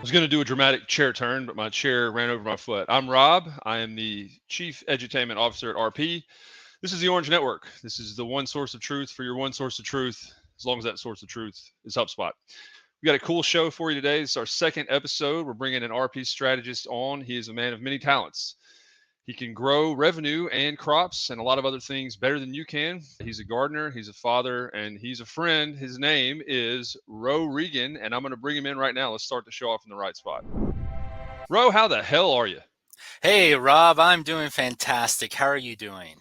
was going to do a dramatic chair turn, but my chair ran over my foot. I'm Rob. I am the Chief Edutainment Officer at RP. This is the Orange Network. This is the one source of truth for your one source of truth, as long as that source of truth is HubSpot. We got a cool show for you today. It's our second episode. We're bringing an RP strategist on. He is a man of many talents. He can grow revenue and crops and a lot of other things better than you can. He's a gardener, he's a father, and he's a friend. His name is Reagan, and I'm going to bring him in right now. Let's start the show off in the right spot. How the hell are you? Hey, Rob, I'm doing fantastic. How are you doing?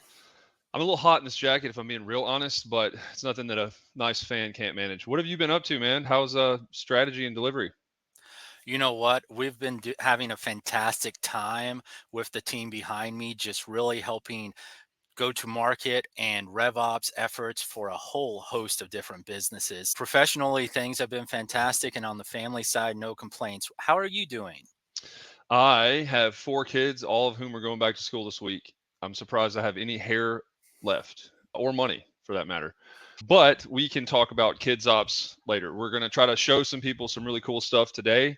I'm a little hot in this jacket, if I'm being real honest, but it's nothing that a nice fan can't manage. What have you been up to, man? How's strategy and delivery? You know what? We've been having a fantastic time with the team behind me, just really helping go to market and RevOps efforts for a whole host of different businesses. Professionally, things have been fantastic, and on the family side, no complaints. How are you doing? I have 4 kids, all of whom are going back to school this week. I'm surprised I have any hair left or money for that matter. But we can talk about kids ops later. We're going to try to show some people some really cool stuff today.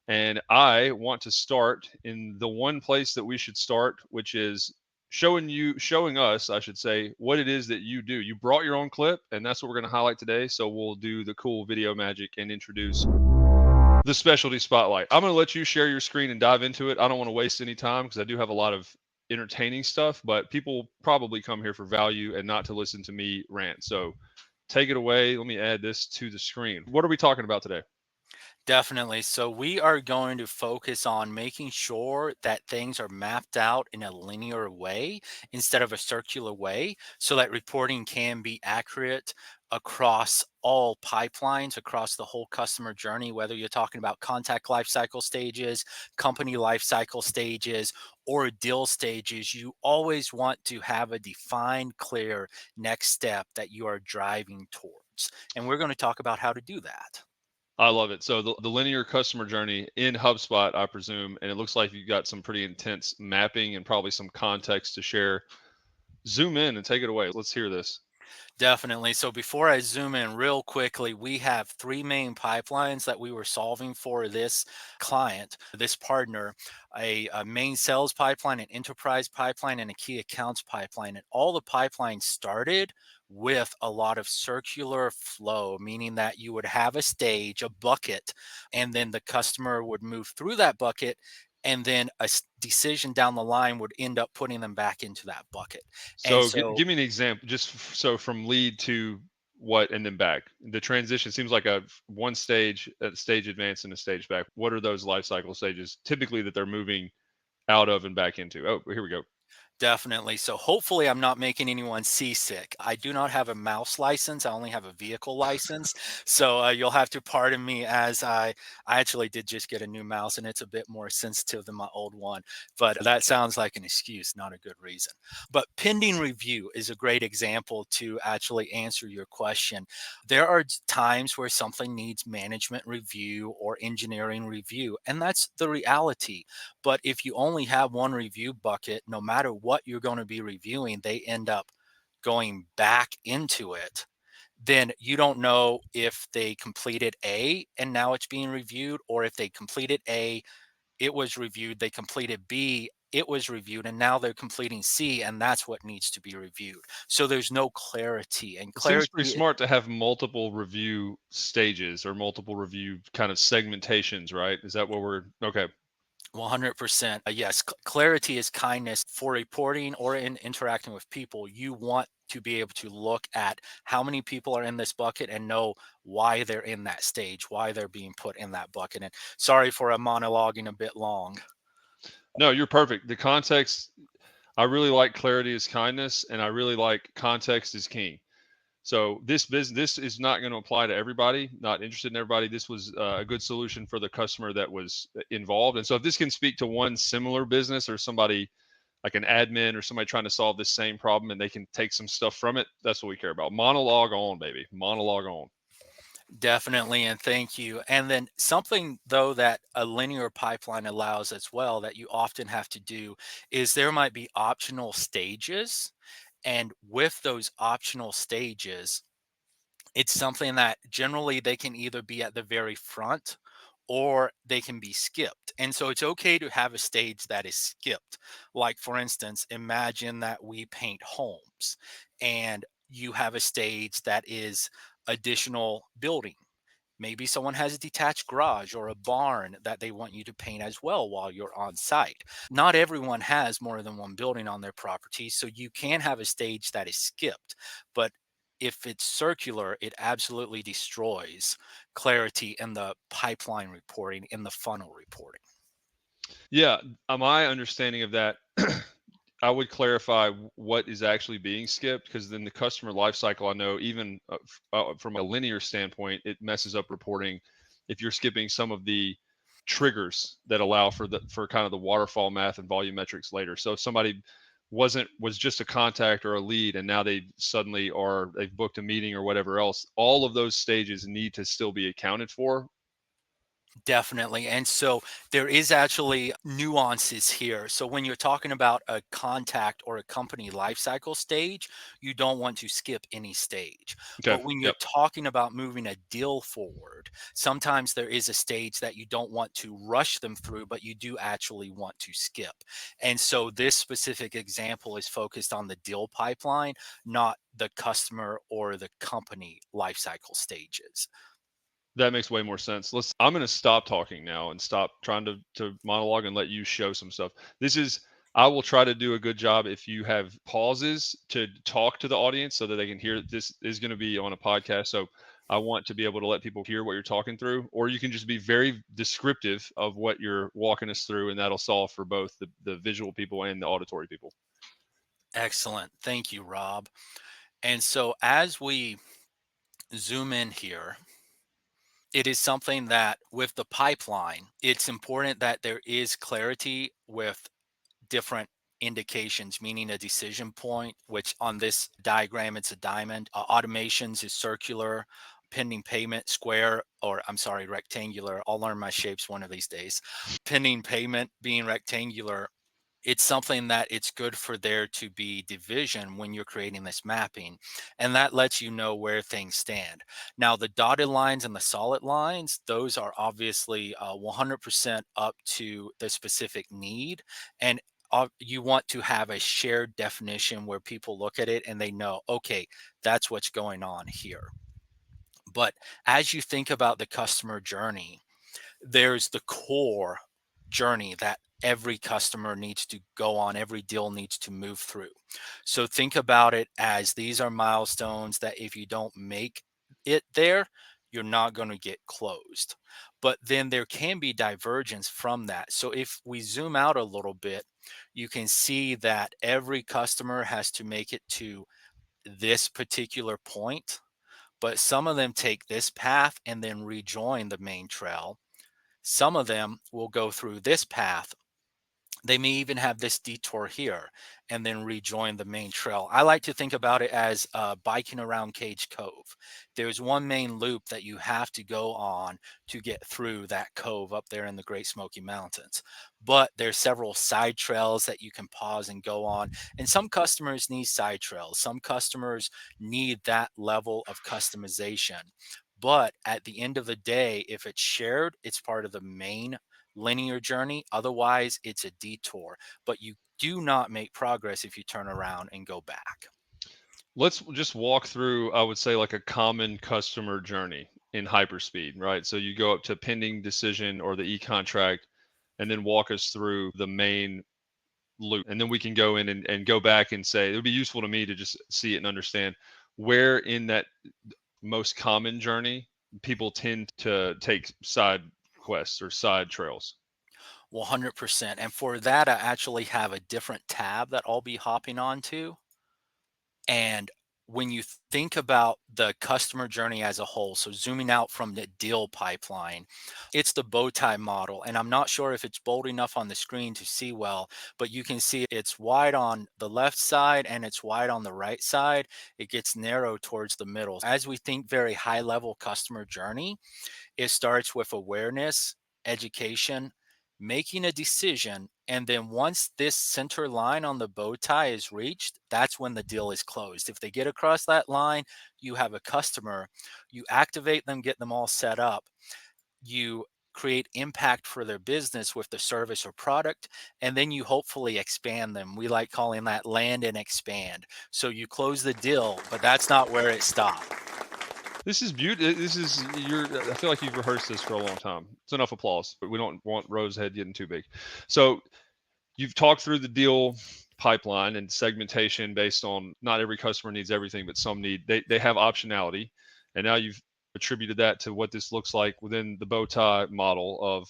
And I want to start in the one place that we should start, which is showing us, I should say, what it is that you do. You brought your own clip, and that's what we're going to highlight today. So we'll do the cool video magic and introduce the specialty spotlight. I'm going to let you share your screen and dive into it. I don't want to waste any time because I do have a lot of entertaining stuff, but people probably come here for value and not to listen to me rant. So take it away. Let me add this to the screen. What are we talking about today? Definitely. So we are going to focus on making sure that things are mapped out in a linear way instead of a circular way so that reporting can be accurate across all pipelines, across the whole customer journey, whether you're talking about contact lifecycle stages, company lifecycle stages, or deal stages. You always want to have a defined, clear next step that you are driving towards. And we're going to talk about how to do that. I love it. So the linear customer journey in HubSpot, I presume, and it looks like you got some pretty intense mapping and probably some context to share. Zoom in and take it away. Let's hear this. Definitely. So before I zoom in real quickly, we have three main pipelines that we were solving for this client, this partner, a main sales pipeline, an enterprise pipeline, and a key accounts pipeline. And all the pipelines started with a lot of circular flow, meaning that you would have a stage, a bucket, and then the customer would move through that bucket. And then decision down the line would end up putting them back into that bucket. And So so give me an example, just so from lead to what and then back. The transition seems like a one stage, a stage advance and a stage back. What are those life cycle stages typically that they're moving out of and back into? Oh, here we go. Definitely. So hopefully I'm not making anyone seasick. I do not have a mouse license. I only have a vehicle license. So you'll have to pardon me as I actually did just get a new mouse and it's a bit more sensitive than my old one. But that sounds like an excuse, not a good reason. But pending review is a great example to actually answer your question. There are times where something needs management review or engineering review, and that's the reality. But if you only have one review bucket, no matter what you're going to be reviewing, they end up going back into it. Then you don't know if they completed A and now it's being reviewed, or if they completed A, it was reviewed, they completed B, it was reviewed, and now they're completing C, and that's what needs to be reviewed. So there's no clarity, and It seems pretty clarity. smart to have multiple review stages or multiple review kind of segmentations, right? Is that what we're okay? 100%. Yes, clarity is kindness. For reporting or in interacting with people, you want to be able to look at how many people are in this bucket and know why they're in that stage, why they're being put in that bucket. And sorry for a monologuing a bit long. No, you're perfect. The context, I really like clarity is kindness, and I really like context is king. So this is not going to apply to everybody. Not interested in everybody. This was a good solution for the customer that was involved. And so if this can speak to one similar business or somebody like an admin or somebody trying to solve this same problem, and they can take some stuff from it, that's what we care about. Monologue on, baby. Monologue on. Definitely, and thank you. And then something though that a linear pipeline allows as well that you often have to do is there might be optional stages. And with those optional stages, it's something that generally they can either be at the very front or they can be skipped. And so it's okay to have a stage that is skipped. Like, for instance, imagine that we paint homes and you have a stage that is additional building. Maybe someone has a detached garage or a barn that they want you to paint as well while you're on site. Not everyone has more than one building on their property, so you can have a stage that is skipped. But if it's circular, it absolutely destroys clarity in the pipeline reporting, in the funnel reporting. Yeah, my understanding of that, I would clarify what is actually being skipped, because then the customer life cycle, I know, even from a linear standpoint, it messes up reporting if you're skipping some of the triggers that allow for kind of the waterfall math and volumetrics later. So if somebody was just a contact or a lead, and now they've booked a meeting or whatever else, all of those stages need to still be accounted for. Definitely. And so there is actually nuances here. So when you're talking about a contact or a company lifecycle stage, you don't want to skip any stage. Okay. But when you're Yep. talking about moving a deal forward, sometimes there is a stage that you don't want to rush them through, but you do actually want to skip. And so this specific example is focused on the deal pipeline, not the customer or the company lifecycle stages. That makes way more sense. I'm gonna stop talking now and stop trying to monologue and let you show some stuff. I will try to do a good job if you have pauses to talk to the audience so that they can hear. This is gonna be on a podcast, so I want to be able to let people hear what you're talking through, or you can just be very descriptive of what you're walking us through, and that'll solve for both the visual people and the auditory people. Excellent. Thank you, Rob. And so as we zoom in here, it is something that with the pipeline, it's important that there is clarity with different indications, meaning a decision point, which on this diagram, it's a diamond. Automations is circular, pending payment square, or I'm sorry, rectangular. I'll learn my shapes one of these days. Pending payment being rectangular, it's something that it's good for there to be division when you're creating this mapping, and that lets you know where things stand. Now the dotted lines and the solid lines, those are obviously 100% up to the specific need, and you want to have a shared definition where people look at it and they know, okay, that's what's going on here. But as you think about the customer journey, there's the core journey that every customer needs to go on, every deal needs to move through. So think about it as these are milestones that if you don't make it there, you're not going to get closed. But then there can be divergence from that. So if we zoom out a little bit, you can see that every customer has to make it to this particular point, but some of them take this path and then rejoin the main trail. Some of them will go through this path. They may even have this detour here and then rejoin the main trail. I like to think about it as biking around Cage Cove. There's one main loop that you have to go on to get through that cove up there in the Great Smoky Mountains. But there's several side trails that you can pause and go on. And some customers need side trails. Some customers need that level of customization. But at the end of the day, if it's shared, it's part of the main linear journey. Otherwise, it's a detour. But you do not make progress if you turn around and go back. Let's just walk through, I would say, like a common customer journey in hyperspeed, right? So you go up to pending decision or the e-contract, and then walk us through the main loop. And then we can go in and go back and say, it would be useful to me to just see it and understand where in that most common journey people tend to take side quests or side trails. 100%. And for that, I actually have a different tab that I'll be hopping onto. And when you think about the customer journey as a whole, so zooming out from the deal pipeline, it's the bow tie model. And I'm not sure if it's bold enough on the screen to see well, but you can see it's wide on the left side and it's wide on the right side. It gets narrow towards the middle. As we think very high level customer journey, it starts with awareness, education, making a decision. And then once this center line on the bow tie is reached, that's when the deal is closed. If they get across that line, you have a customer, you activate them, get them all set up. You create impact for their business with the service or product, and then you hopefully expand them. We like calling that land and expand. So you close the deal, but that's not where it stops. This is beautiful. This is you're. I feel like you've rehearsed this for a long time. It's enough applause. But we don't want Rose head getting too big. So you've talked through the deal pipeline and segmentation based on not every customer needs everything, but some need. They have optionality, and now you've attributed that to what this looks like within the bow tie model of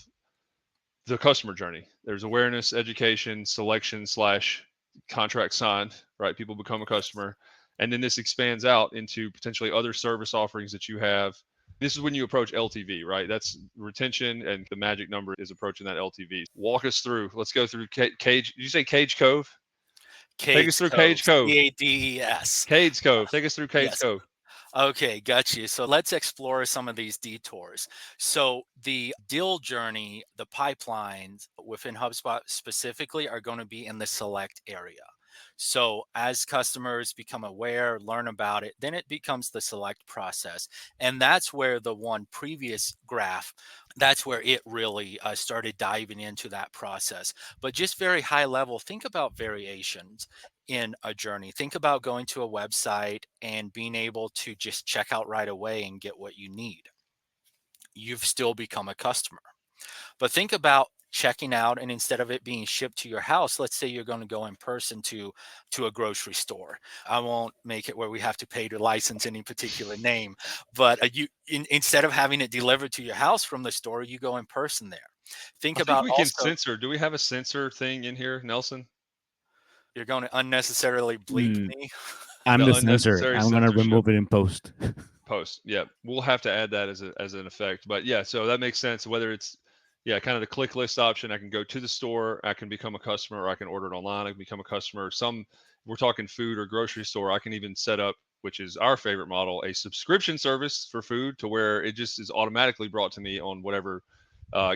the customer journey. There's awareness, education, selection slash contract signed, right? People become a customer. And then this expands out into potentially other service offerings that you have. This is when you approach LTV, right? That's retention, and the magic number is approaching that LTV. Walk us through. Let's go through Cage. Did you say Cage Cove? Take us Cades through Cove, Cage Cove. CADES. Cades Cove. Take us through Cage Yes. Cove. Okay, got you. So let's explore some of these detours. So the deal journey, the pipelines within HubSpot specifically are going to be in the select area. So as customers become aware, learn about it, then it becomes the select process. And that's where the one previous graph, that's where it really started diving into that process. But just very high level, think about variations in a journey. Think about going to a website and being able to just check out right away and get what you need. You've still become a customer. But think about checking out, and instead of it being shipped to your house, let's say you're going to go in person to a grocery store. I won't make it where we have to pay to license any particular name, but instead of having it delivered to your house from the store, you go in person there. Think I think about we can also, censor. Do we have a censor thing in here, Nelson? you're going to unnecessarily bleep Mm, me. I'm The the censor. unnecessary I'm gonna censorship. remove it in post. Post. Yeah, we'll have to add that as an effect. But yeah, so that makes sense. Whether it's kind of the click list option, I can go to the store, I can become a customer, or I can order it online, I can become a customer. Some we're talking food or grocery store, I can even set up, which is our favorite model, a subscription service for food to where it just is automatically brought to me on whatever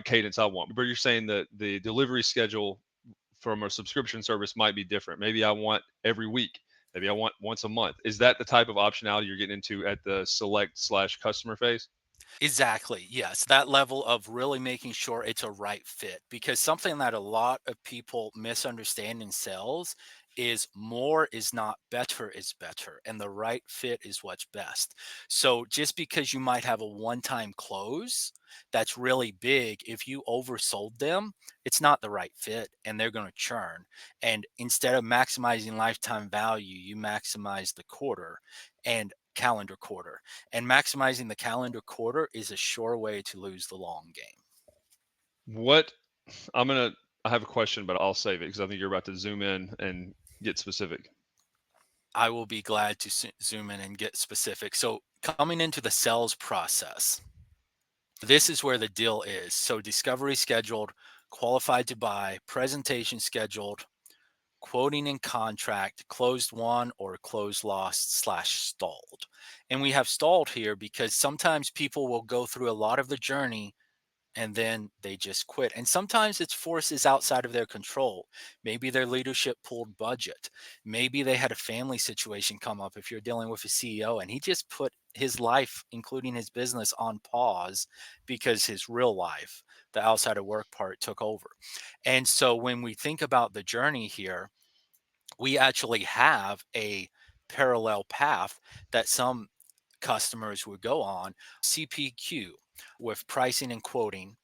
cadence I want. But you're saying that the delivery schedule from a subscription service might be different. Maybe I want every week. Maybe I want once a month. Is that the type of optionality you're getting into at the select slash customer phase? Exactly. Yes. That level of really making sure it's a right fit. Because something that a lot of people misunderstand in sales is more is not better is better. And the right fit is what's best. So just because you might have a one time close that's really big, if you oversold them, it's not the right fit and they're going to churn. And instead of maximizing lifetime value, you maximize the quarter and calendar quarter, and maximizing the calendar quarter is a sure way to lose the long game. What I'm gonna I have a question, but I'll save it because I think you're about to zoom in and get specific. I will be glad to zoom in and get specific. So, coming into the sales process, this is where the deal is. So, discovery scheduled, qualified to buy, presentation scheduled, quoting and contract, closed won or closed lost slash stalled. And we have stalled here because sometimes people will go through a lot of the journey and then they just quit. And sometimes it's forces outside of their control. Maybe their leadership pulled budget. Maybe they had a family situation come up if you're dealing with a CEO and he just put his life, including his business, on pause because his real life, the outside of work part, took over. And so when we think about the journey here, we actually have a parallel path that some customers would go on. CPQ with pricing and quoting,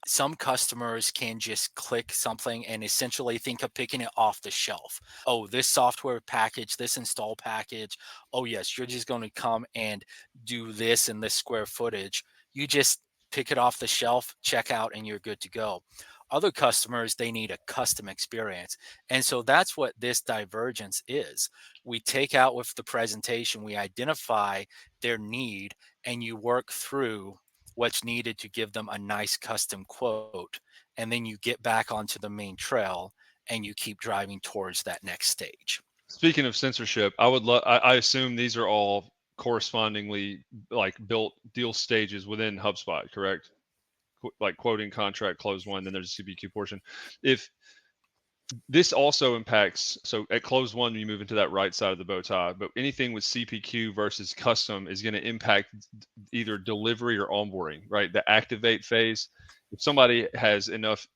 some customers can just click something and essentially think of picking it off the shelf. Oh, this software package, this install package. Oh, yes, you're just going to come and do this in this square footage. You just pick it off the shelf, check out, and you're good to go. Other customers, they need a custom experience. And so that's what this divergence is. We take out with the presentation, we identify their need, and you work through what's needed to give them a nice custom quote. And then you get back onto the main trail and you keep driving towards that next stage. Speaking of censorship, I would love. I assume these are all correspondingly like built deal stages within HubSpot, correct? Like quoting, contract, close one, then there's a CPQ portion. If This also impacts, so at close one, you move into that right side of the bow tie, but anything with CPQ versus custom is going to impact either delivery or onboarding, right? The activate phase. If somebody has enough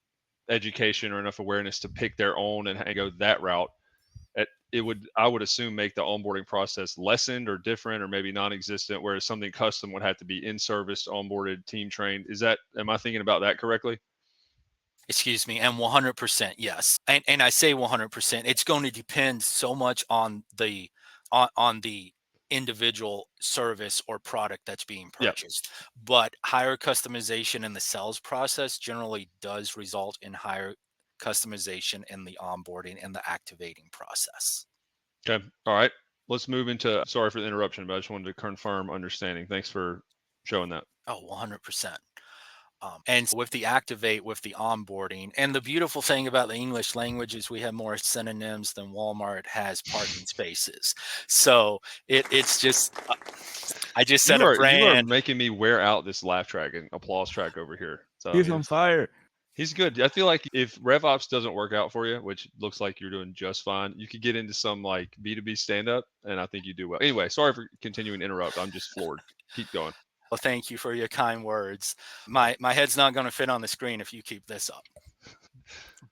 education or enough awareness to pick their own and go that route, it would, I would assume, make the onboarding process lessened or different or maybe non-existent, whereas something custom would have to be in service, onboarded, team trained. Is that, am I thinking about that correctly? Excuse me, and 100% yes. And I say 100%, it's going to depend so much on the individual service or product that's being Yeah. purchased. But higher customization in the sales process generally does result in higher customization in the onboarding and the activating process. Okay. All right. Let's move into, sorry for the interruption, but I just wanted to confirm understanding. Thanks for showing that. Oh, 100%. And with the activate, with the onboarding, and the beautiful thing about the English language is we have more synonyms than Walmart has parking spaces. So it's just, I just said a You are brand. making me wear out this laugh track and applause track over here. So I He's mean, on fire. he's good. I feel like if RevOps doesn't work out for you, which looks like you're doing just fine, you could get into some like B2B stand up, and I think you do well. Anyway, sorry for continuing to interrupt. I'm just floored. Keep going. Well, thank you for your kind words. My head's not going to fit on the screen if you keep this up.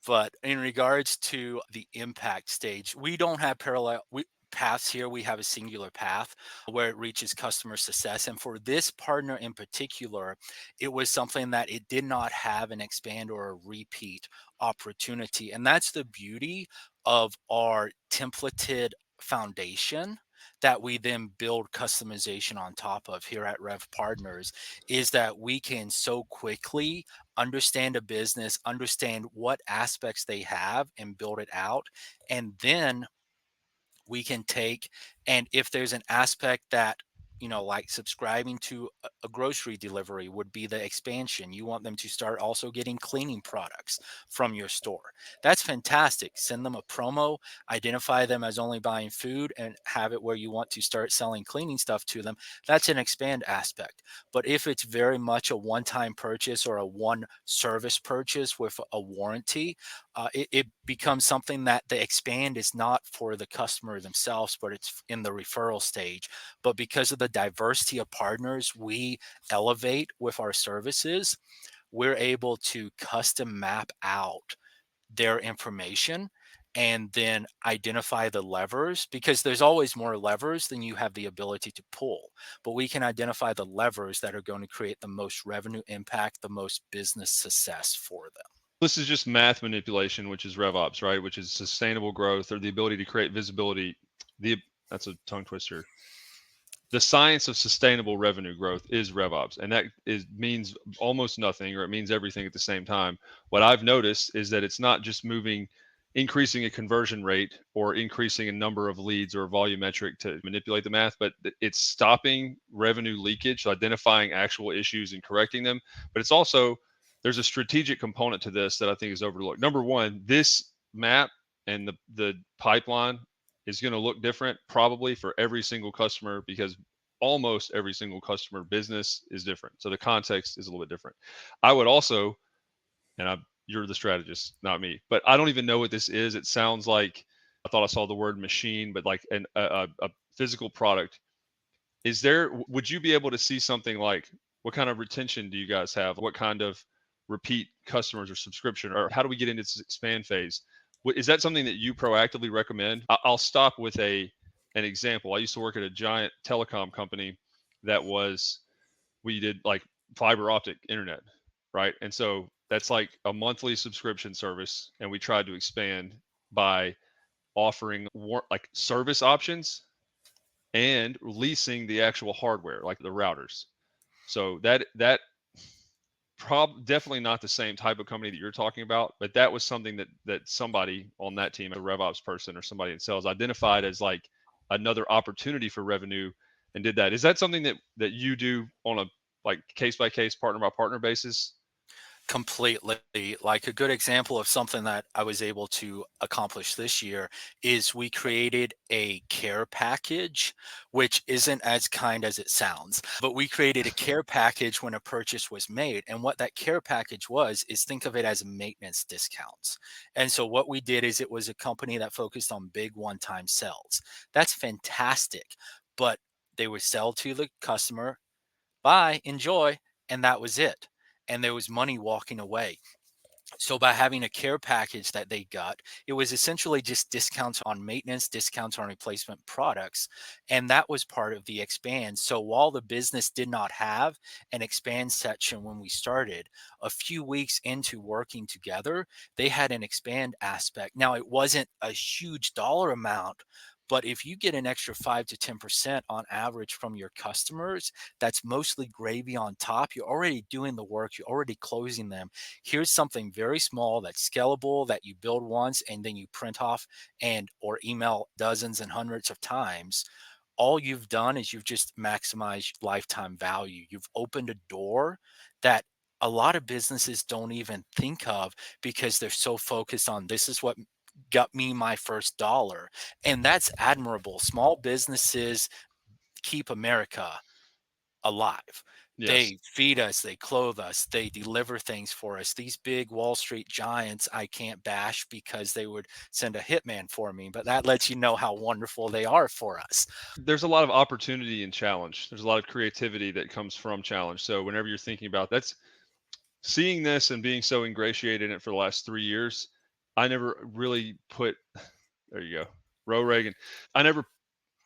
But in regards to the impact stage, we don't have parallel paths here. We have a singular path where it reaches customer success. And for this partner in particular, it was something that it did not have an expand or a repeat opportunity. And that's the beauty of our templated foundation that we then build customization on top of here at Rev Partners, is that we can so quickly understand a business, understand what aspects they have and build it out. And then we can take, and if there's an aspect that, like subscribing to a grocery delivery would be the expansion. You want them to start also getting cleaning products from your store. That's fantastic. Send them a promo, identify them as only buying food, and have it where you want to start selling cleaning stuff to them. That's an expand aspect. But if it's very much a one-time purchase or a one service purchase with a warranty, it becomes something that the expand is not for the customer themselves, but it's in the referral stage. But because of the diversity of partners we elevate with our services, we're able to custom map out their information and then identify the levers, because there's always more levers than you have the ability to pull. But we can identify the levers that are going to create the most revenue impact, the most business success for them. This is just math manipulation, which is RevOps, right? Which is sustainable growth or the ability to create visibility. That's a tongue twister. The science of sustainable revenue growth is RevOps, and that means almost nothing, or it means everything at the same time. What I've noticed is that it's not just increasing a conversion rate or increasing a number of leads or a volumetric to manipulate the math, but it's stopping revenue leakage, so identifying actual issues and correcting them. But it's also, there's a strategic component to this that I think is overlooked. Number one, this map and the pipeline is going to look different probably for every single customer, because almost every single customer business is different. So the context is a little bit different. I would also, you're the strategist, not me, but I don't even know what this is. It sounds like, I thought I saw the word machine, but like a physical product. Would you be able to see something like, what kind of retention do you guys have? What kind of repeat customers or subscription, or how do we get into this expand phase? Is that something that you proactively recommend? I'll stop with an example. I used to work at a giant telecom company we did like fiber optic internet, right? And so that's like a monthly subscription service, and we tried to expand by offering like service options and leasing the actual hardware, like the routers. So that definitely not the same type of company that you're talking about, but that was something that somebody on that team, a RevOps person or somebody in sales, identified as like another opportunity for revenue and did that. Is that something that you do on a like case by case, partner by partner basis? Completely. Like a good example of something that I was able to accomplish this year is we created a care package, which isn't as kind as it sounds, but we created a care package when a purchase was made. And what that care package was is think of it as maintenance discounts. And so what we did is it was a company that focused on big one-time sales. That's fantastic. But they would sell to the customer, bye, enjoy, and that was it. And there was money walking away. So by having a care package that they got, it was essentially just discounts on maintenance, discounts on replacement products, and that was part of the expand. So while the business did not have an expand section when we started, a few weeks into working together, they had an expand aspect. Now it wasn't a huge dollar amount, but if you get an extra 5 to 10% on average from your customers, that's mostly gravy on top. You're already doing the work, you're already closing them. Here's something very small that's scalable that you build once and then you print off and or email dozens and hundreds of times. All you've done is you've just maximized lifetime value. You've opened a door that a lot of businesses don't even think of because they're so focused on this is what got me my first dollar. And that's admirable. Small businesses keep America alive. Yes. They feed us, they clothe us, they deliver things for us. These big Wall Street giants, I can't bash because they would send a hitman for me, but that lets you know how wonderful they are for us. There's a lot of opportunity and challenge. There's a lot of creativity that comes from challenge. So whenever you're thinking about that's seeing this and being so ingratiated in it for the last 3 years, I never really put there you go. Reagan. I never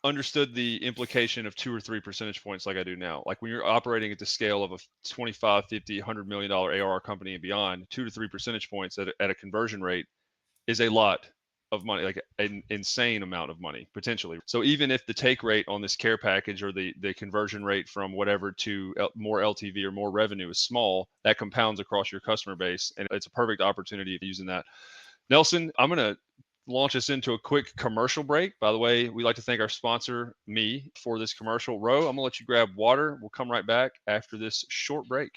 understood the implication of 2 or 3 percentage points like I do now. Like when you're operating at the scale of a 25, 50, $100 million ARR company and beyond, 2 to 3 percentage points at a conversion rate is a lot of money, like an insane amount of money potentially. So even if the take rate on this care package or the conversion rate from whatever to more LTV or more revenue is small, that compounds across your customer base, and it's a perfect opportunity of using that. Nelson, I'm gonna launch us into a quick commercial break. By the way, we like to thank our sponsor, me, for this commercial. Ro, I'm gonna let you grab water. We'll come right back after this short break.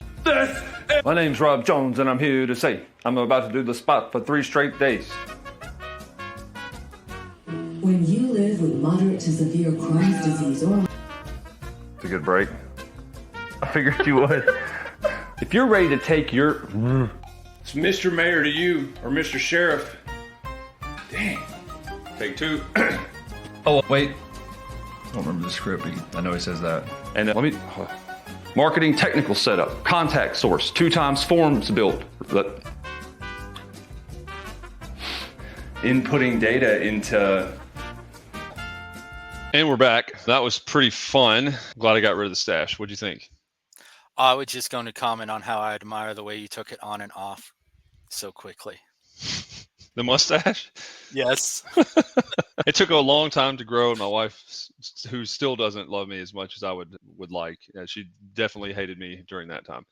My name's Rob Jones, and I'm here to say I'm about to do the spot for 3 straight days. When you live with moderate to severe Crohn's disease or... It's a good break. I figured you would. If you're ready to take your... It's Mr. Mayor to you, or Mr. Sheriff. Dang. Take 2. Oh, wait. I don't remember the script, but I know he says that. And let me... Marketing technical setup, contact source, 2 times forms built. Inputting data into... And we're back. That was pretty fun. Glad I got rid of the stash. What'd you think? I was just going to comment on how I admire the way you took it on and off so quickly. The mustache? Yes. It took a long time to grow, and my wife, who still doesn't love me as much as I would like, she definitely hated me during that time.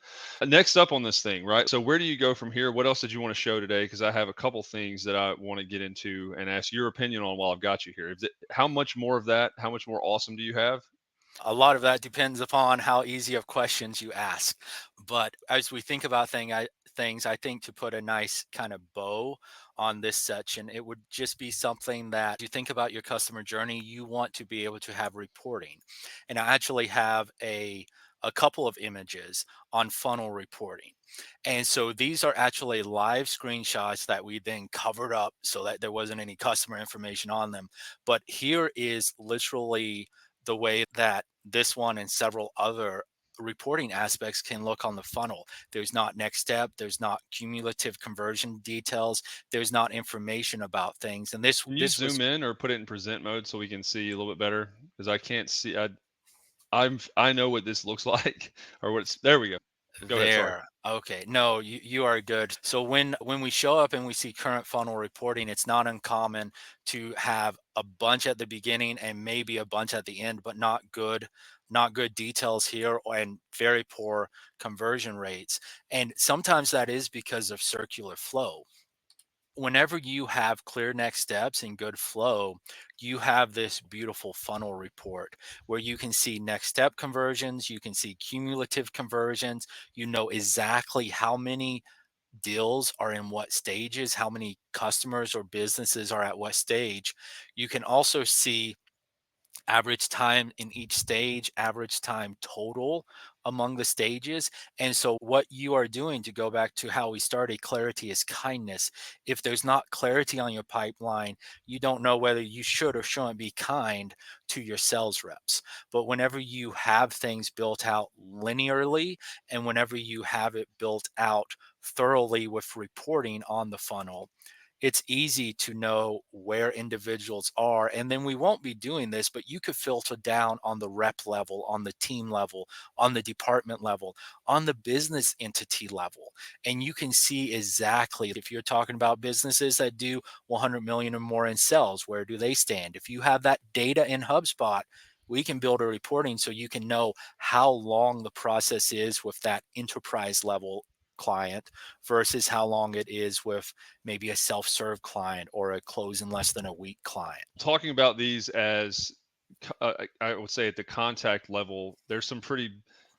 Next up on this thing, right? So where do you go from here? What else did you want to show today? Because I have a couple things that I want to get into and ask your opinion on while I've got you here. How much more of that? How much more awesome do you have? A lot of that depends upon how easy of questions you ask. But as we think about things, I think to put a nice kind of bow on this section, it would just be something that you think about your customer journey, you want to be able to have reporting. And I actually have a couple of images on funnel reporting. And so these are actually live screenshots that we then covered up so that there wasn't any customer information on them. But here is literally the way that this one and several other reporting aspects can look on the funnel. There's not next step, there's not cumulative conversion details, there's not information about things. And this Can you this was zoom in or put it in present mode so we can see a little bit better? Because I can't see. I know what this looks like, or what's there. We go. Go ahead. Sorry. there. Okay, no, you are good. So when we show up and we see current funnel reporting, it's not uncommon to have a bunch at the beginning and maybe a bunch at the end, but not good details here and very poor conversion rates. And sometimes that is because of circular flow. Whenever you have clear next steps and good flow, you have this beautiful funnel report where you can see next step conversions, you can see cumulative conversions, you know exactly how many deals are in what stages, how many customers or businesses are at what stage. You can also see average time in each stage, average time total among the stages. And so, what you are doing, to go back to how we started, clarity is kindness. If there's not clarity on your pipeline, you don't know whether you should or shouldn't be kind to your sales reps. But whenever you have things built out linearly, and whenever you have it built out thoroughly with reporting on the funnel, it's easy to know where individuals are. And then we won't be doing this, but you could filter down on the rep level, on the team level, on the department level, on the business entity level. And you can see exactly, if you're talking about businesses that do 100 million or more in sales, where do they stand? If you have that data in HubSpot, we can build a reporting so you can know how long the process is with that enterprise level client versus how long it is with maybe a self-serve client or a close in less than a week client. Talking about these as I would say at the contact level, there's some pretty.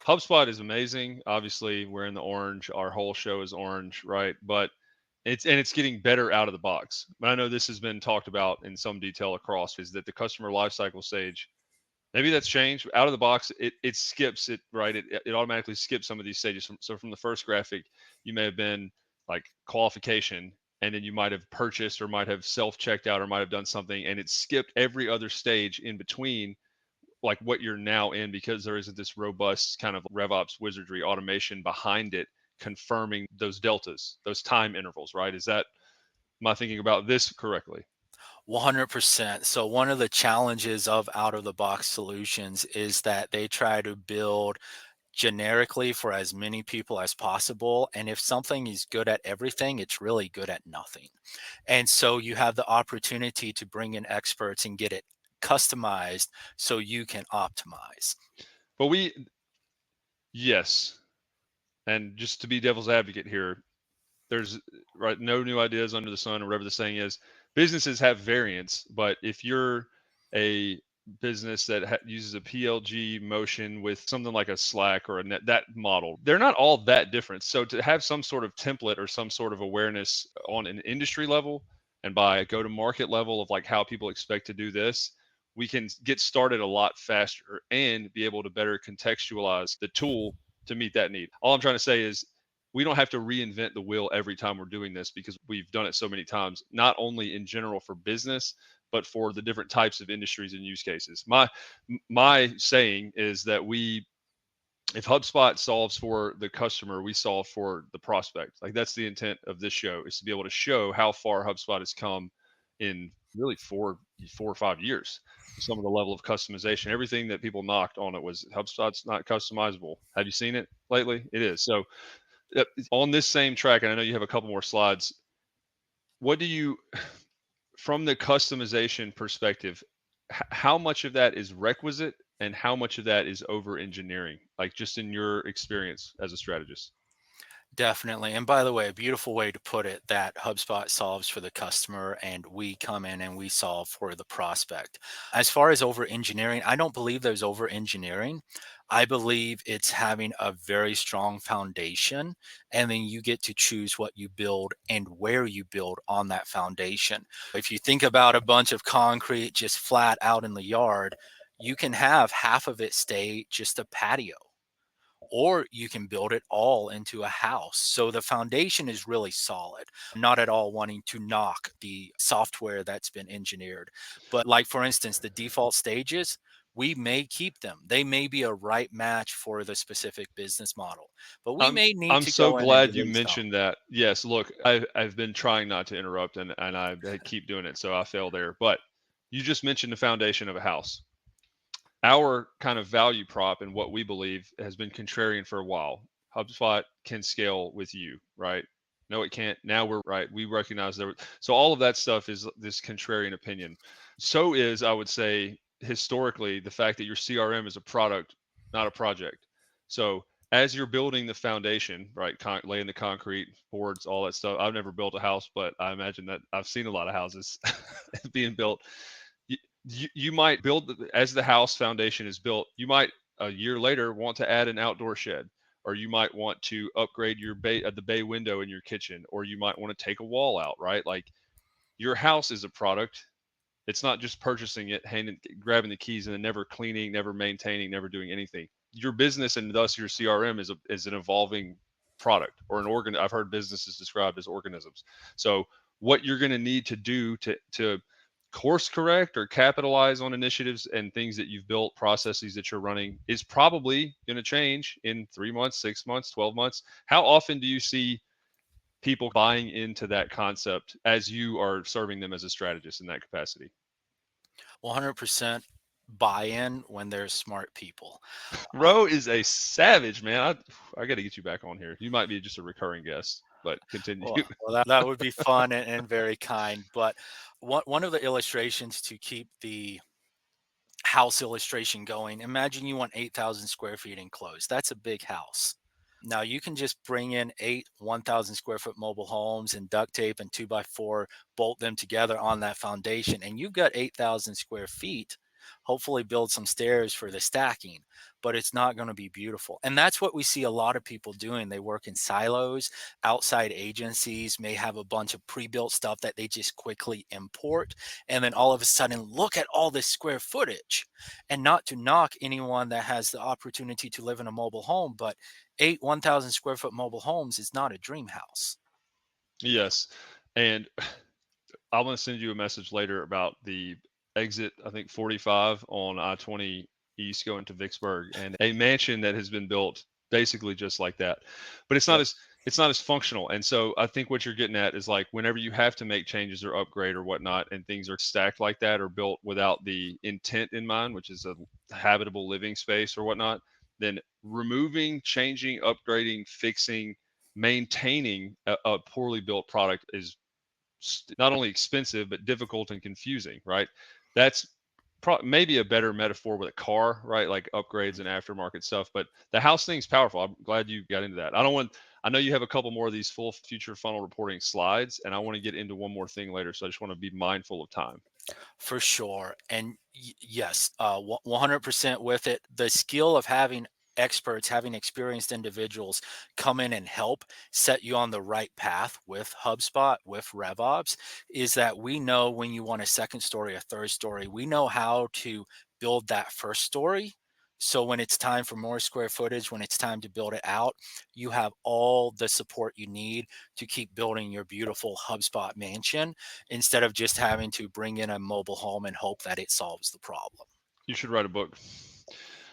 HubSpot is amazing. Obviously, we're in the orange. Our whole show is orange, right? But it's getting better out of the box. But I know this has been talked about in some detail across. Is that the customer lifecycle stage? Maybe that's changed. Out of the box, it skips it, right? It automatically skips some of these stages. So from the first graphic, you may have been like qualification, and then you might have purchased or might have self-checked out or might have done something, and it skipped every other stage in between, like what you're now in, because there isn't this robust kind of RevOps wizardry automation behind it, confirming those deltas, those time intervals, right? Am I thinking about this correctly? 100%. So, one of the challenges of out of the box solutions is that they try to build generically for as many people as possible. And if something is good at everything, it's really good at nothing. And so, you have the opportunity to bring in experts and get it customized so you can optimize. But yes. And just to be devil's advocate here, there's right no new ideas under the sun, or whatever the saying is. Businesses have variance, but if you're a business that uses a PLG motion with something like a Slack or a net, that model, they're not all that different. So to have some sort of template or some sort of awareness on an industry level and by a go-to-market level of like how people expect to do this, we can get started a lot faster and be able to better contextualize the tool to meet that need. All I'm trying to say is we don't have to reinvent the wheel every time we're doing this, because we've done it so many times, not only in general for business, but for the different types of industries and use cases. My saying is that if HubSpot solves for the customer, we solve for the prospect. Like that's the intent of this show, is to be able to show how far HubSpot has come in really 4 or 5 years. Some of the level of customization, everything that people knocked on it was HubSpot's not customizable. Have you seen it lately? It is. So on this same track, and I know you have a couple more slides, what do you, from the customization perspective, how much of that is requisite and how much of that is over engineering, like just in your experience as a strategist? Definitely. And by the way, a beautiful way to put it, that HubSpot solves for the customer and we come in and we solve for the prospect. As far as over engineering, I don't believe there's over engineering. I believe it's having a very strong foundation, and then you get to choose what you build and where you build on that foundation. If you think about a bunch of concrete just flat out in the yard, you can have half of it stay just a patio, or you can build it all into a house. So the foundation is really solid. I'm not at all wanting to knock the software that's been engineered. But, like, for instance, the default stages, we may keep them. They may be a right match for the specific business model, but we may need I'm to so go in and glad you delete some. mentioned that. Yes, look, I've been trying not to interrupt, and I keep doing it, so I fail there. But you just mentioned the foundation of a house. Our kind of value prop and what we believe has been contrarian for a while. HubSpot can scale with you, right? No, it can't. Now we're right. We recognize there. So all of that stuff is this contrarian opinion. So is, I would say, historically, the fact that your CRM is a product, not a project. So as you're building the foundation, right, laying the concrete boards, all that stuff. I've never built a house, but I imagine that I've seen a lot of houses being built. You might build, as the house foundation is built, you might a year later want to add an outdoor shed, or you might want to upgrade your the bay window in your kitchen, or you might want to take a wall out, right? Like your house is a product. It's not just purchasing it, grabbing the keys, and then never cleaning, never maintaining, never doing anything. Your business and thus your CRM is an evolving product or an organ. I've heard businesses described as organisms. So what you're going to need to do to course correct or capitalize on initiatives and things that you've built, processes that you're running, is probably going to change in 3 months, 6 months, 12 months. How often do you see people buying into that concept as you are serving them as a strategist in that capacity? 100% buy-in when there's smart people. Ro is a savage, man. I got to get you back on here. You might be just a recurring guest, but continue. Well, that would be fun and very kind. But one of the illustrations to keep the house illustration going, imagine you want 8,000 square feet enclosed. That's a big house. Now you can just bring in 8 1,000 square foot mobile homes and duct tape and 2x4, bolt them together on that foundation, and you've got 8,000 square feet. Hopefully build some stairs for the stacking, but it's not going to be beautiful. And that's what we see a lot of people doing. They work in silos. Outside agencies may have a bunch of pre-built stuff that they just quickly import. And then all of a sudden, look at all this square footage. And not to knock anyone that has the opportunity to live in a mobile home, but 8 1,000 square foot mobile homes is not a dream house. Yes. And I want to send you a message later about the exit, I think 45 on I-20 East going to Vicksburg, and a mansion that has been built basically just like that. But it's not as functional. And so I think what you're getting at is like whenever you have to make changes or upgrade or whatnot, and things are stacked like that or built without the intent in mind, which is a habitable living space or whatnot, then removing, changing, upgrading, fixing, maintaining a poorly built product is not only expensive but difficult and confusing, right? That's maybe a better metaphor with a car, right? Like upgrades and aftermarket stuff. But the house thing's powerful. I'm glad you got into that. I know you have a couple more of these full future funnel reporting slides, and I want to get into one more thing later. So I just want to be mindful of time. For sure. And yes, 100% with it. The skill of having experts, having experienced individuals come in and help set you on the right path with HubSpot, with RevOps, is that we know when you want a second story, a third story, we know how to build that first story. So when it's time for more square footage, when it's time to build it out, you have all the support you need to keep building your beautiful HubSpot mansion instead of just having to bring in a mobile home and hope that it solves the problem. You should write a book.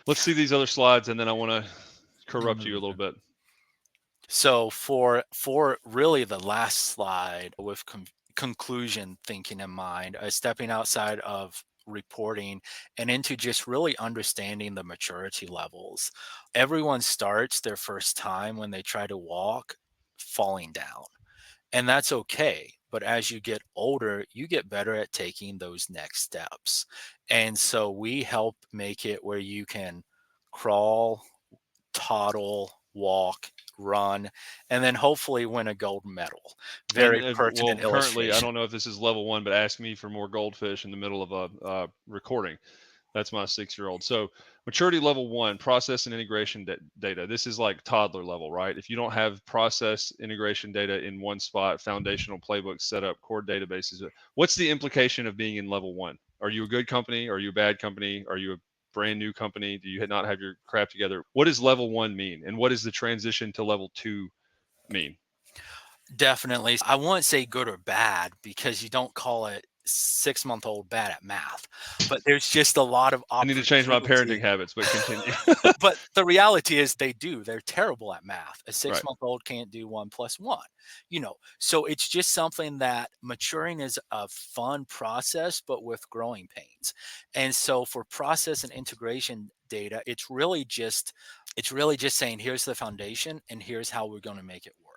Let's see these other slides, and then I want to corrupt you a little bit. So for really the last slide with conclusion thinking in mind, stepping outside of reporting and into just really understanding the maturity levels. Everyone starts their first time when they try to walk falling down, and that's okay. But as you get older, you get better at taking those next steps. And so we help make it where you can crawl, toddle, walk, run, and then hopefully win a gold medal. Very pertinent well, currently, I illustration. don't know if this is level 1, but ask me for more goldfish in the middle of a recording. That's my 6-year-old. So maturity level 1, process and integration data. This is like toddler level, right? If you don't have process integration data in one spot, foundational playbooks set up, core databases, what's the implication of being in level 1? Are you a good company? Are you a bad company? Are you a brand new company? Do you not have your crap together? What does level 1 mean? And what does the transition to level 2 mean? Definitely. I won't say good or bad because you don't call it 6-month-old bad at math, but there's just a lot of I need to change my opportunity. parenting habits, but continue. But the reality is they're terrible at math. A Right. 6-month-old can't do 1 + 1, so it's just something that maturing is a fun process, but with growing pains. And so for process and integration data, it's really just saying, here's the foundation and here's how we're going to make it work.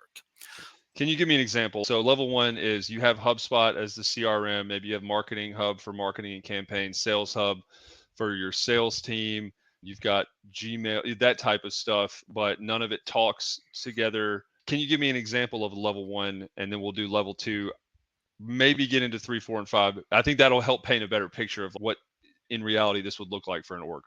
Can you give me an example? So level 1 is you have HubSpot as the CRM. Maybe you have Marketing Hub for marketing and campaigns, Sales Hub for your sales team. You've got Gmail, that type of stuff, but none of it talks together. Can you give me an example of level 1, and then we'll do level 2, maybe get into 3, 4, and 5. I think that'll help paint a better picture of what in reality this would look like for an org.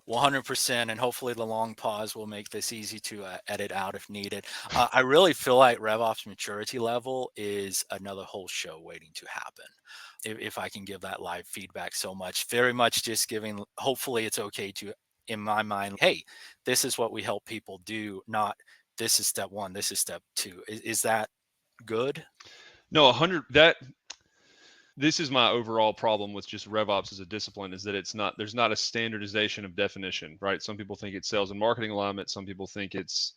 100%, and hopefully the long pause will make this easy to edit out if needed. I really feel like RevOps maturity level is another whole show waiting to happen. If I can give that live feedback so much, very much just giving, hopefully it's okay to, in my mind, hey, this is what we help people do, not this is step one, this is step two. Is that good? No, 100 that this is my overall problem with just RevOps as a discipline is that there's not a standardization of definition, right? Some people think it's sales and marketing alignment. Some people think it's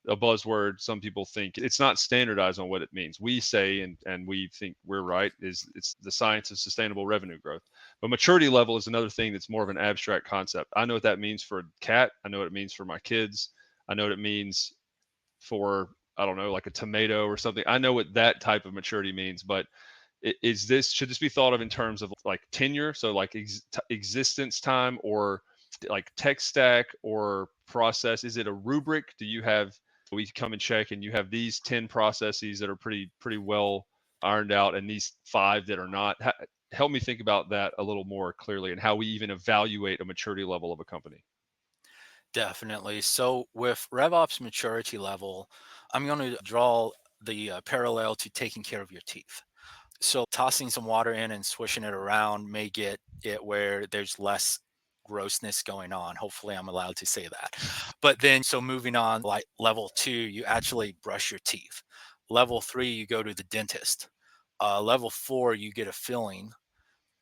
a buzzword. Some people think it's not standardized on what it means. We say, and we think we're right, is it's the science of sustainable revenue growth. But maturity level is another thing that's more of an abstract concept. I know what that means for a cat. I know what it means for my kids. I know what it means for, I don't know, like a tomato or something. I know what that type of maturity means, but should this be thought of in terms of like tenure, so like existence time, or like tech stack or process? Is it a rubric? Do you have, we come and check and you have these 10 processes that are pretty well ironed out and these 5 that are not? Help me think about that a little more clearly and how we even evaluate a maturity level of a company. Definitely. So with RevOps maturity level, I'm going to draw the parallel to taking care of your teeth. So tossing some water in and swishing it around may get it where there's less grossness going on. Hopefully I'm allowed to say that. But then, so moving on, like level 2, you actually brush your teeth. Level 3, you go to the dentist. Level 4, you get a filling.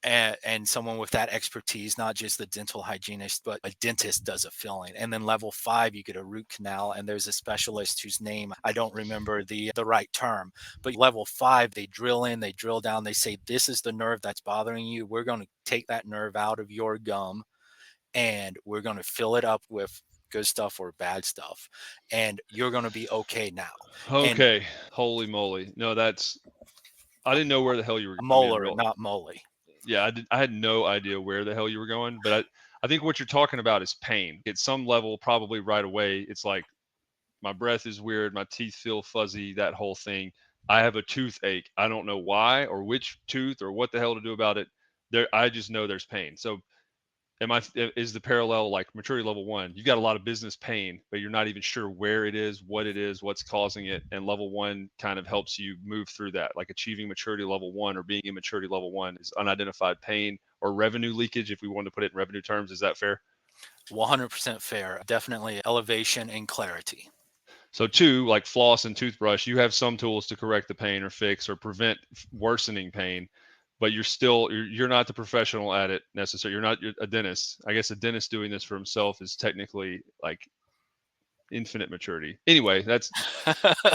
And someone with that expertise, not just the dental hygienist, but a dentist does a filling. And then level 5, you get a root canal, and there's a specialist whose name I don't remember the right term. But level 5, they drill in, they drill down, they say, this is the nerve that's bothering you. We're going to take that nerve out of your gum, and we're going to fill it up with good stuff or bad stuff, and you're going to be okay now. Okay, holy moly! No, I didn't know where the hell you were. Molar, not moly. Yeah, I had no idea where the hell you were going, but I think what you're talking about is pain. At some level, probably right away, it's like my breath is weird, my teeth feel fuzzy, that whole thing. I have a toothache. I don't know why or which tooth or what the hell to do about it. I just know there's pain. So is the parallel like maturity level 1? You got a lot of business pain, but you're not even sure where it is, what's causing it. And level 1 kind of helps you move through that. Like achieving maturity level 1 or being in maturity level 1 is unidentified pain or revenue leakage, if we want to put it in revenue terms. Is that fair? 100% fair. Definitely elevation and clarity. So 2, like floss and toothbrush, you have some tools to correct the pain or fix or prevent worsening pain, but you're not the professional at it necessarily. You're a dentist. I guess a dentist doing this for himself is technically like infinite maturity. Anyway, I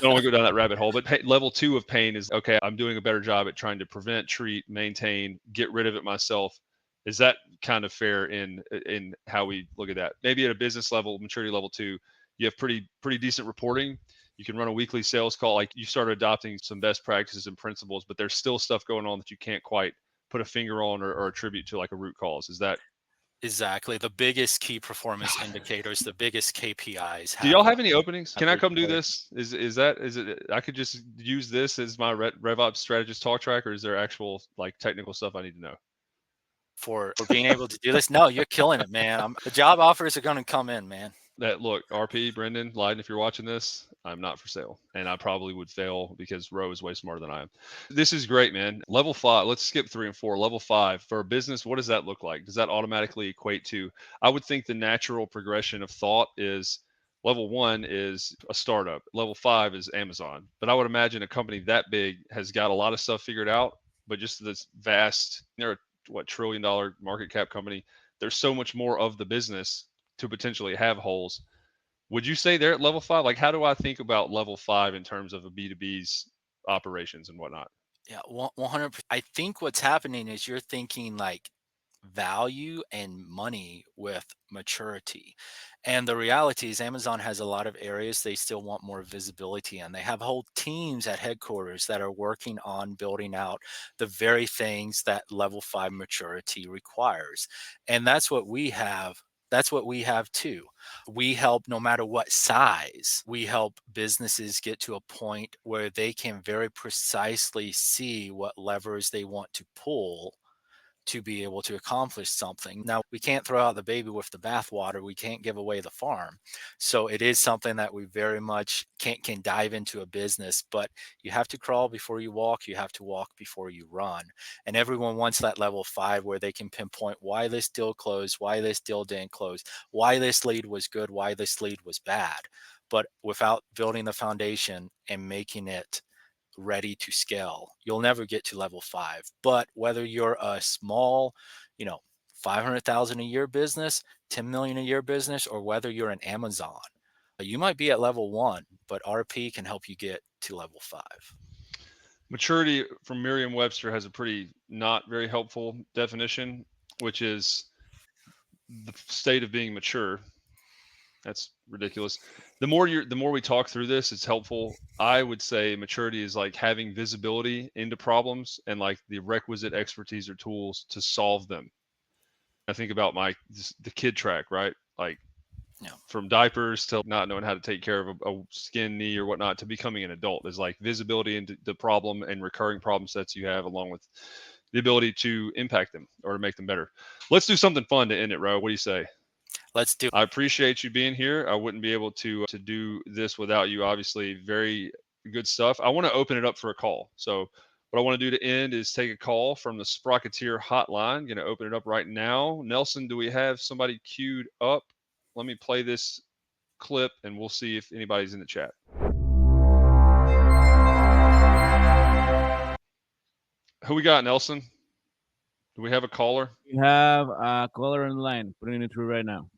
don't want to go down that rabbit hole, but level 2 of pain is, okay, I'm doing a better job at trying to prevent, treat, maintain, get rid of it myself. Is that kind of fair in how we look at that? Maybe at a business level, maturity level 2, you have pretty decent reporting. You can run a weekly sales call. Like you started adopting some best practices and principles, but there's still stuff going on that you can't quite put a finger on or attribute to like a root cause. Is that? Exactly. The biggest key performance indicators, the biggest KPIs. Do y'all have any openings? Can I come do this? Is it? I could just use this as my RevOps strategist talk track, or is there actual like technical stuff I need to know? For being able to do this? No, you're killing it, man. The job offers are going to come in, man. Look, RP, Brendan, Lyden, if you're watching this, I'm not for sale. And I probably would fail because Ro is way smarter than I am. This is great, man. Level 5, let's skip 3 and 4. Level 5, for a business, what does that look like? Does that automatically equate to, I would think the natural progression of thought is level 1 is a startup. Level 5 is Amazon. But I would imagine a company that big has got a lot of stuff figured out, but just this vast, they're a $1 trillion market cap company. There's so much more of the business to potentially have holes. Would you say they're at level 5? Like, how do I think about level 5 in terms of a B2B's operations and whatnot? Yeah, 100%. I think what's happening is you're thinking like value and money with maturity. And the reality is Amazon has a lot of areas they still want more visibility in. They have whole teams at headquarters that are working on building out the very things that level 5 maturity requires. And that's what we have. That's what we have too. We help no matter what size. We help businesses get to a point where they can very precisely see what levers they want to pull to be able to accomplish something. Now, we can't throw out the baby with the bathwater. We can't give away the farm. So it is something that we very much can dive into a business, but you have to crawl before you walk. You have to walk before you run. And everyone wants that level 5 where they can pinpoint why this deal closed, why this deal didn't close, why this lead was good, why this lead was bad. But without building the foundation and making it ready to scale, you'll never get to level 5. But whether you're a small, 500,000 a year business, 10 million a year business, or whether you're an Amazon, you might be at level 1, but RP can help you get to level 5. Maturity from Merriam-Webster has a pretty not very helpful definition, which is the state of being mature. That's ridiculous. The more we talk through this, it's helpful. I would say maturity is like having visibility into problems and like the requisite expertise or tools to solve them. I think about the kid track, right? Like from diapers to not knowing how to take care of a skin knee or whatnot to becoming an adult is like visibility into the problem and recurring problem sets you have, along with the ability to impact them or to make them better. Let's do something fun to end it, Ro. What do you say? Let's do it. I appreciate you being here. I wouldn't be able to do this without you. Obviously, very good stuff. I want to open it up for a call. So what I want to do to end is take a call from the Sprocketeer hotline. Going to open it up right now. Nelson, do we have somebody queued up? Let me play this clip and we'll see if anybody's in the chat. Who we got, Nelson? Do we have a caller? We have a caller on the line. Putting it through right now.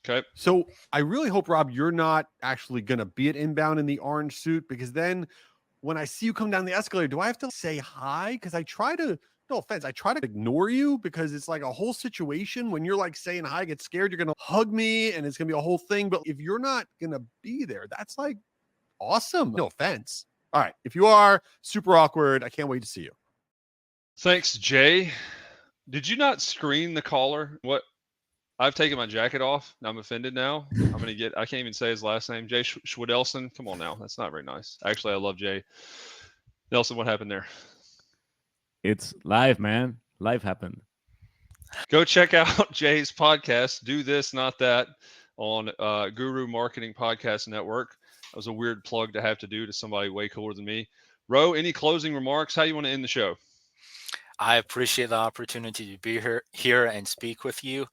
Okay. So I really hope, Rob, you're not actually going to be at inbound in the orange suit, because then when I see you come down the escalator, do I have to say hi? Because I try to, no offense, I try to ignore you because it's like a whole situation. When you're like saying hi, I get scared, you're going to hug me and it's going to be a whole thing. But if you're not going to be there, that's like awesome. No offense. All right. If you are, super awkward. I can't wait to see you. Thanks, Jay. Did you not screen the caller? What? I've taken my jacket off. I'm offended now. I can't even say his last name. Jay Schwedelson. Come on now. That's not very nice. Actually, I love Jay. Nelson, what happened there? It's live, man. Live happened. Go check out Jay's podcast, Do This, Not That, on Guru Marketing Podcast Network. That was a weird plug to have to do to somebody way cooler than me. Ro, any closing remarks? How you want to end the show? I appreciate the opportunity to be here and speak with you.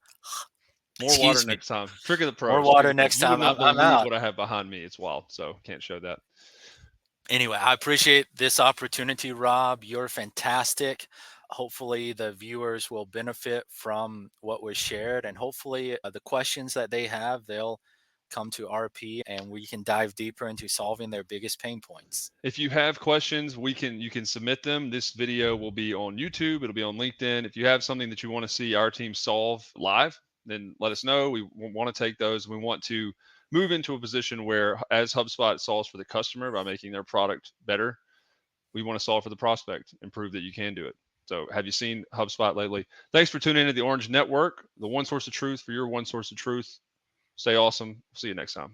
More water next time. Trick of the pros. More water next time. I'm out. What I have behind me, it's wild, so can't show that. Anyway, I appreciate this opportunity, Rob. You're fantastic. Hopefully the viewers will benefit from what was shared, and hopefully the questions that they have, they'll come to RP and we can dive deeper into solving their biggest pain points. If you have questions, you can submit them. This video will be on YouTube. It'll be on LinkedIn. If you have something that you want to see our team solve live, then let us know. We want to take those. We want to move into a position where, as HubSpot solves for the customer by making their product better, we want to solve for the prospect and prove that you can do it. So have you seen HubSpot lately? Thanks for tuning into the Orange Network, the one source of truth for your one source of truth. Stay awesome. See you next time.